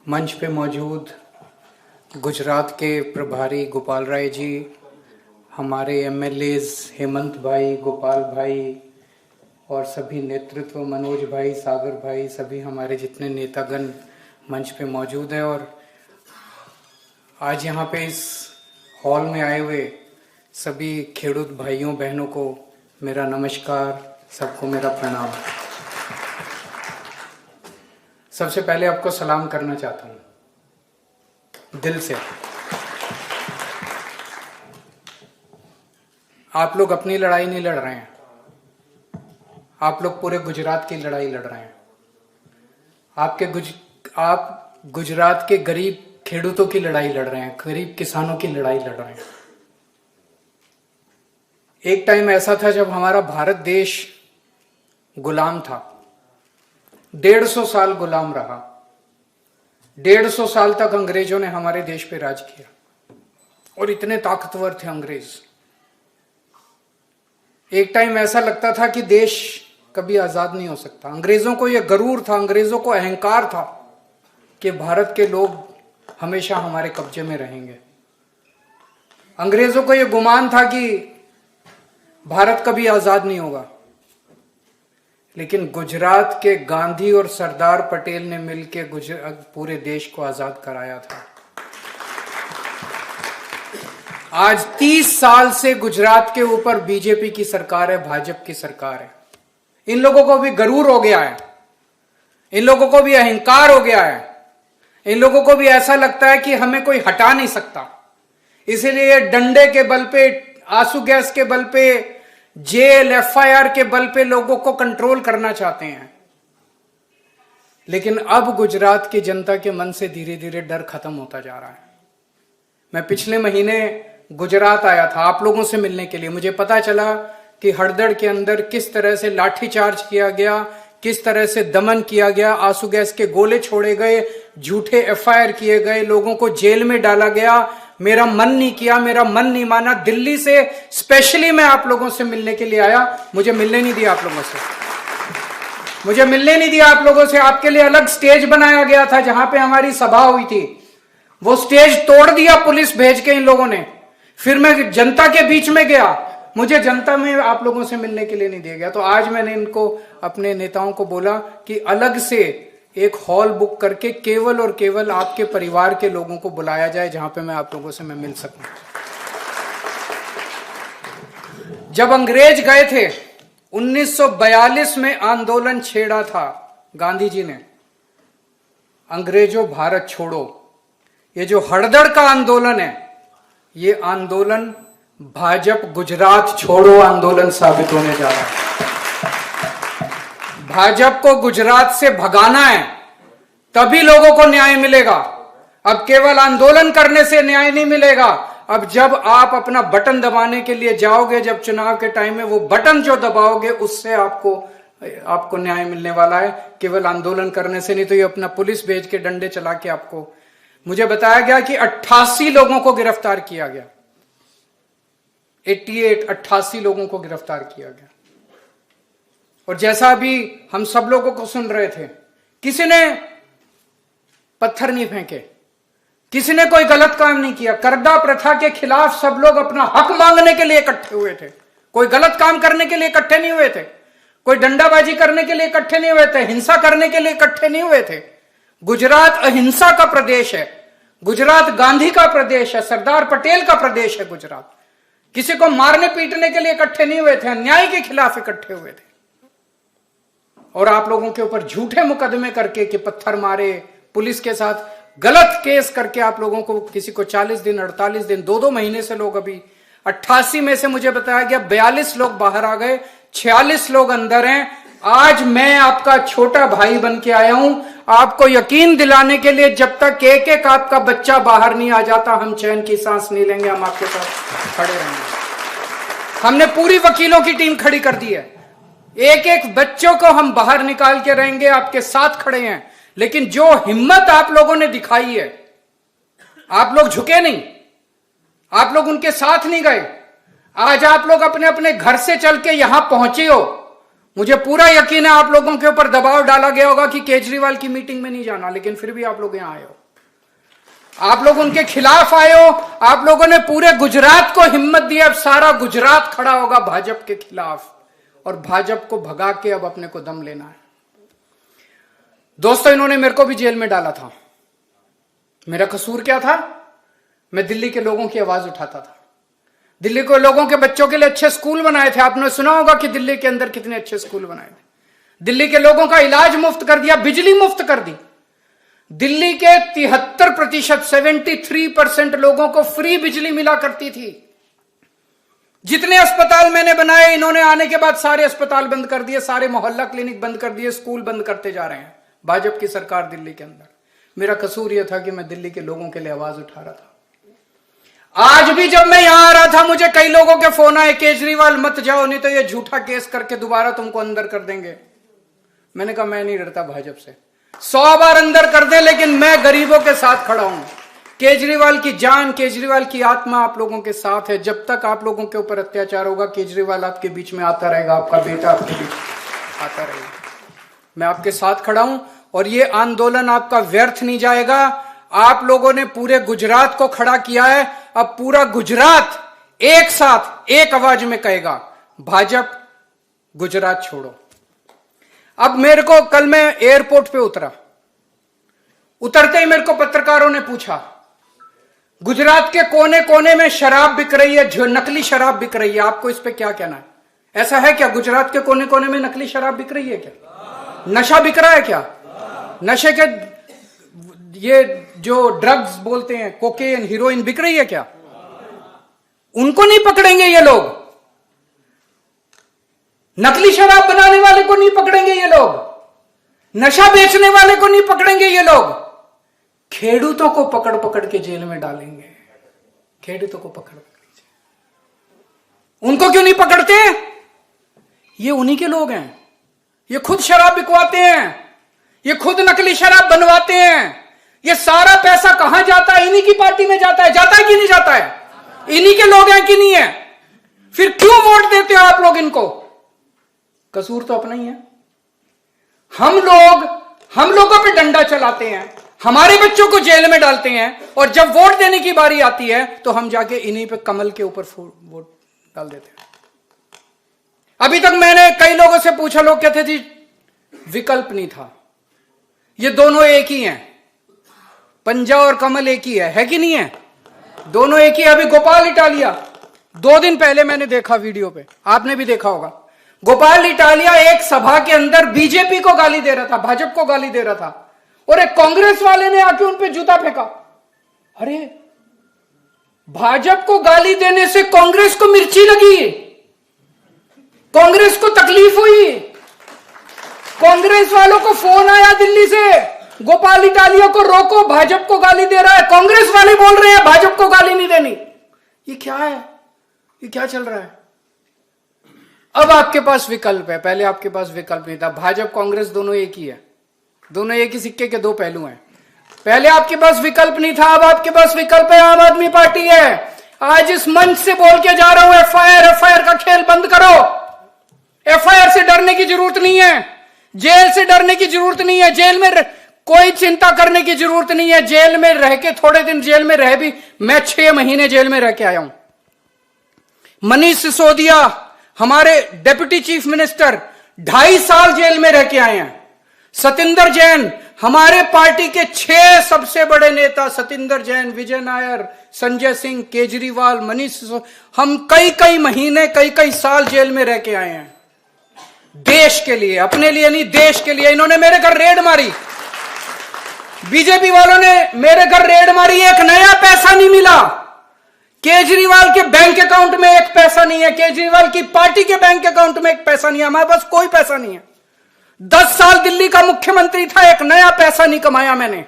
मंच पे मौजूद गुजरात के प्रभारी गोपाल राय जी, हमारे एमएलएज हेमंत भाई, गोपाल भाई और सभी नेतृत्व, मनोज भाई, सागर भाई, सभी हमारे जितने नेतागण मंच पे मौजूद हैं और आज यहाँ पे इस हॉल में आए हुए सभी खेडूत भाइयों बहनों को मेरा नमस्कार, सबको मेरा प्रणाम। सबसे पहले आपको सलाम करना चाहता हूं दिल से। आप लोग अपनी लड़ाई नहीं लड़ रहे हैं, आप लोग पूरे गुजरात की लड़ाई लड़ रहे हैं। आप गुजरात के गरीब खेडूतों की लड़ाई लड़ रहे हैं, गरीब किसानों की लड़ाई लड़ रहे हैं। एक टाइम ऐसा था जब हमारा भारत देश गुलाम था, 150 साल गुलाम रहा। 150 साल तक अंग्रेजों ने हमारे देश पे राज किया और इतने ताकतवर थे अंग्रेज। एक टाइम ऐसा लगता था कि देश कभी आजाद नहीं हो सकता। अंग्रेजों को यह गरूर था, अंग्रेजों को अहंकार था कि भारत के लोग हमेशा हमारे कब्जे में रहेंगे। अंग्रेजों को यह गुमान था कि भारत कभी आजाद नहीं होगा। लेकिन गुजरात के गांधी और सरदार पटेल ने मिलकर पूरे देश को आजाद कराया था। आज 30 साल से गुजरात के ऊपर बीजेपी की सरकार है, भाजपा की सरकार है। इन लोगों को भी गरूर हो गया है, इन लोगों को भी अहंकार हो गया है, इन लोगों को भी ऐसा लगता है कि हमें कोई हटा नहीं सकता। इसीलिए डंडे के बल पे, आंसू गैस के बल पे, जेल, एफआईआर के बल पे लोगों को कंट्रोल करना चाहते हैं। लेकिन अब गुजरात की जनता के मन से धीरे धीरे डर खत्म होता जा रहा है। मैं पिछले महीने गुजरात आया था आप लोगों से मिलने के लिए। मुझे पता चला कि हड़दड़ के अंदर किस तरह से लाठीचार्ज किया गया, किस तरह से दमन किया गया, आंसू गैस के गोले छोड़े गए, झूठे एफआईआर किए गए, लोगों को जेल में डाला गया। मेरा मन नहीं किया, मेरा मन नहीं माना। दिल्ली से स्पेशली मैं आप लोगों से मिलने के लिए आया। मुझे मिलने नहीं दिया आप लोगों से, मुझे मिलने नहीं दिया आप लोगों से। आपके लिए अलग स्टेज बनाया गया था जहां पे हमारी सभा हुई थी, वो स्टेज तोड़ दिया पुलिस भेज के इन लोगों ने। फिर मैं जनता के बीच में गया, मुझे जनता में आप लोगों से मिलने के लिए नहीं दिया गया। तो आज मैंने इनको, अपने नेताओं को बोला कि अलग से एक हॉल बुक करके केवल और केवल आपके परिवार के लोगों को बुलाया जाए, जहां पे मैं आप लोगों से मैं मिल सकूं। जब अंग्रेज गए थे 1942 में आंदोलन छेड़ा था गांधी जी ने, अंग्रेजों भारत छोड़ो। ये जो हड़दड़ का आंदोलन है, ये आंदोलन भाजपा गुजरात छोड़ो आंदोलन साबित होने जा रहा है। भाजपा को गुजरात से भगाना है, तभी लोगों को न्याय मिलेगा। अब केवल आंदोलन करने से न्याय नहीं मिलेगा। अब जब आप अपना बटन दबाने के लिए जाओगे, जब चुनाव के टाइम में वो बटन जो दबाओगे, उससे आपको न्याय मिलने वाला है, केवल आंदोलन करने से नहीं। तो ये अपना पुलिस भेज के, डंडे चला के आपको, मुझे बताया गया कि 88 लोगों को गिरफ्तार किया गया। 88 लोगों को गिरफ्तार किया गया। और जैसा अभी हम सब लोगों को सुन रहे थे, किसी ने पत्थर नहीं फेंके, किसी ने कोई गलत काम नहीं किया। कर्दा प्रथा के खिलाफ सब लोग अपना हक मांगने के लिए इकट्ठे हुए थे। कोई गलत काम करने के लिए इकट्ठे नहीं हुए थे, कोई डंडाबाजी करने के लिए इकट्ठे नहीं हुए थे, हिंसा करने के लिए इकट्ठे नहीं हुए थे। गुजरात अहिंसा का प्रदेश है, गुजरात गांधी का प्रदेश है, सरदार पटेल का प्रदेश है गुजरात। किसी को मारने पीटने के लिए इकट्ठे नहीं हुए थे, अन्याय के खिलाफ इकट्ठे हुए थे। और आप लोगों के ऊपर झूठे मुकदमे करके कि पत्थर मारे, पुलिस के साथ गलत केस करके आप लोगों को, किसी को 40 दिन, 48 दिन, 2-2 महीने से लोग, अभी 88 में से मुझे बताया गया 42 लोग बाहर आ गए, 46 लोग अंदर हैं। आज मैं आपका छोटा भाई बन के आया हूं, आपको यकीन दिलाने के लिए। जब तक एक एक आपका बच्चा बाहर नहीं आ जाता, हम चैन की सांस नहीं लेंगे, हम आपके साथ खड़े रहेंगे। हमने पूरी वकीलों की टीम खड़ी कर दी है, एक एक बच्चों को हम बाहर निकाल के रहेंगे, आपके साथ खड़े हैं। लेकिन जो हिम्मत आप लोगों ने दिखाई है, आप लोग झुके नहीं, आप लोग उनके साथ नहीं गए। आज आप लोग अपने अपने घर से चल के यहां पहुंचे हो, मुझे पूरा यकीन है आप लोगों के ऊपर दबाव डाला गया होगा कि केजरीवाल की मीटिंग में नहीं जाना, लेकिन फिर भी आप लोग यहां आए हो, आप लोग उनके खिलाफ आए हो, आप लोगों ने पूरे गुजरात को हिम्मत दी। अब सारा गुजरात खड़ा होगा भाजपा के खिलाफ और भाजपा को भगा के अब अपने को दम लेना है। दोस्तों, इन्होंने मेरे को भी जेल में डाला था। मेरा कसूर क्या था? मैं दिल्ली के लोगों की आवाज उठाता था, दिल्ली के लोगों के बच्चों के लिए अच्छे स्कूल बनाए थे। आपने सुना होगा कि दिल्ली के अंदर कितने अच्छे स्कूल बनाए थे। दिल्ली के लोगों का इलाज मुफ्त कर दिया, बिजली मुफ्त कर दी। दिल्ली के 73% 73% लोगों को फ्री बिजली मिला करती थी। जितने अस्पताल मैंने बनाए, इन्होंने आने के बाद सारे अस्पताल बंद कर दिए, सारे मोहल्ला क्लिनिक बंद कर दिए, स्कूल बंद करते जा रहे हैं भाजपा की सरकार दिल्ली के अंदर। मेरा कसूर यह था कि मैं दिल्ली के लोगों के लिए आवाज उठा रहा था। आज भी जब मैं यहां आ रहा था, मुझे कई लोगों के फोन आए, केजरीवाल मत जाओ, नहीं तो ये झूठा केस करके दोबारा तुमको अंदर कर देंगे। मैंने कहा मैं नहीं डरता भाजपा से, 100 बार अंदर कर दे, लेकिन मैं गरीबों के साथ खड़ा हूं। केजरीवाल की जान, केजरीवाल की आत्मा आप लोगों के साथ है। जब तक आप लोगों के ऊपर अत्याचार होगा, केजरीवाल आपके बीच में आता रहेगा, आपका बेटा आपके बीच आता रहेगा। मैं आपके साथ खड़ा हूं और ये आंदोलन आपका व्यर्थ नहीं जाएगा। आप लोगों ने पूरे गुजरात को खड़ा किया है। अब पूरा गुजरात एक साथ एक आवाज में कहेगा, भाजपा गुजरात छोड़ो। अब मेरे को, कल मैं एयरपोर्ट पे उतरते ही मेरे को पत्रकारों ने पूछा, गुजरात के कोने कोने में शराब बिक रही है, जो नकली शराब बिक रही है, आपको इस पे क्या कहना है? ऐसा है क्या? गुजरात के कोने कोने में नकली शराब बिक रही है क्या? नशा बिक रहा है क्या? नशे के ये जो ड्रग्स बोलते हैं, कोकेन, हीरोइन बिक रही है क्या? उनको नहीं पकड़ेंगे ये लोग। नकली शराब बनाने वाले को नहीं पकड़ेंगे ये लोग। नशा बेचने वाले को नहीं पकड़ेंगे ये लोग। खेडूतों को पकड़ पकड़ के जेल में डालेंगे। खेडूतों को पकड़ पकड़, उनको क्यों नहीं पकड़ते? ये उन्हीं के लोग हैं। ये खुद शराब बिकवाते हैं, ये खुद नकली शराब बनवाते हैं। ये सारा पैसा कहां जाता है? इन्हीं की पार्टी में जाता है। जाता है कि नहीं जाता है? इन्हीं के लोग हैं कि नहीं है? फिर क्यों वोट देते हो आप लोग इनको? कसूर तो अपना ही है। हम लोगों पे डंडा चलाते हैं, हमारे बच्चों को जेल में डालते हैं, और जब वोट देने की बारी आती है तो हम जाके इन्हीं पे कमल के ऊपर वोट डाल देते हैं। अभी तक मैंने कई लोगों से पूछा, लोग कहते थे विकल्प नहीं था। ये दोनों एक ही हैं, पंजा और कमल एक ही है कि नहीं है? दोनों एक ही। अभी गोपाल इटालिया, 2 दिन पहले मैंने देखा वीडियो पे, आपने भी देखा होगा। गोपाल इटालिया एक सभा के अंदर बीजेपी को गाली दे रहा था, भाजपा को गाली दे रहा था, और एक कांग्रेस वाले ने आके उन पे जूता फेंका। अरे, भाजपा को गाली देने से कांग्रेस को मिर्ची लगी, कांग्रेस को तकलीफ हुई। कांग्रेस वालों को फोन आया दिल्ली से, गोपाल इटालिया को रोको, भाजपा को गाली दे रहा है। कांग्रेस वाले बोल रहे हैं भाजपा को गाली नहीं देनी। ये क्या है? ये क्या चल रहा है? अब आपके पास विकल्प है, पहले आपके पास विकल्प नहीं था। भाजपा कांग्रेस दोनों एक ही है, दोनों एक ही सिक्के के 2 पहलू हैं। पहले आपके पास विकल्प नहीं था, अब आपके पास विकल्प है। आम आदमी पार्टी है। आज इस मंच से बोल के जा रहा हूं, एफआईआर का खेल बंद करो। एफआईआर से डरने की जरूरत नहीं है, जेल से डरने की जरूरत नहीं है, जेल में कोई चिंता करने की जरूरत नहीं है। जेल में रह के, थोड़े दिन जेल में रह भी, मैं 6 महीने जेल में रह के आया हूं। मनीष सिसोदिया हमारे डिप्टी चीफ मिनिस्टर 2.5 साल जेल में रह के आए हैं। सतिंदर जैन, हमारे पार्टी के 6 सबसे बड़े नेता, सतिंदर जैन, विजय नायर, संजय सिंह, केजरीवाल, मनीष सिसोदिया, हम कई महीने, कई साल जेल में रह के आए हैं। देश के लिए, अपने लिए नहीं, देश के लिए। इन्होंने मेरे घर रेड मारी, बीजेपी वालों ने मेरे घर रेड मारी, एक नया पैसा नहीं मिला। केजरीवाल के बैंक अकाउंट में एक पैसा नहीं है, केजरीवाल की पार्टी के बैंक अकाउंट में एक पैसा नहीं है, हमारे पास कोई पैसा नहीं है। 10 साल दिल्ली का मुख्यमंत्री था, एक नया पैसा नहीं कमाया मैंने।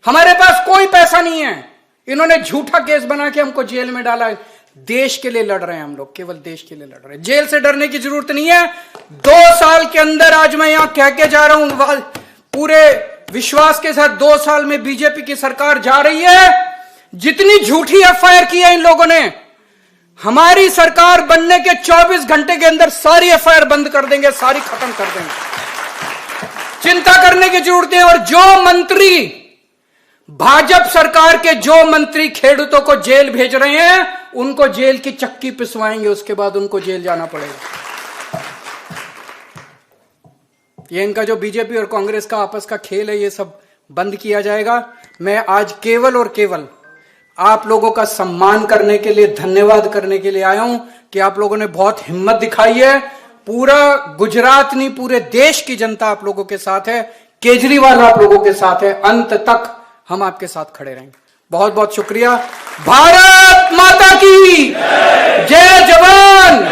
हमारे पास कोई पैसा नहीं है। इन्होंने झूठा केस बना के हमको जेल में डाला है। देश के लिए लड़ रहे हैं हम लोग, केवल देश के लिए लड़ रहे हैं। जेल से डरने की जरूरत नहीं है। 2 साल के अंदर, आज मैं यहां कह के जा रहा हूं पूरे विश्वास के साथ, 2 साल में बीजेपी की सरकार जा रही है। जितनी झूठी एफआईआर की है इन लोगों ने, हमारी सरकार बनने के 24 घंटे के अंदर सारी एफआईआर बंद कर देंगे, सारी खत्म कर देंगे। चिंता करने की जरूरत है। और जो मंत्री, भाजपा सरकार के जो मंत्री खेडूतों को जेल भेज रहे हैं, उनको जेल की चक्की पिसवाएंगे, उसके बाद उनको जेल जाना पड़ेगा। ये इनका जो बीजेपी और कांग्रेस का आपस का खेल है, ये सब बंद किया जाएगा। मैं आज केवल और केवल आप लोगों का सम्मान करने के लिए, धन्यवाद करने के लिए आया हूं कि आप लोगों ने बहुत हिम्मत दिखाई है। पूरा गुजरात नहीं, पूरे देश की जनता आप लोगों के साथ है, केजरीवाल आप लोगों के साथ है, अंत तक हम आपके साथ खड़े रहेंगे। बहुत बहुत शुक्रिया। भारत माता की जय। जवान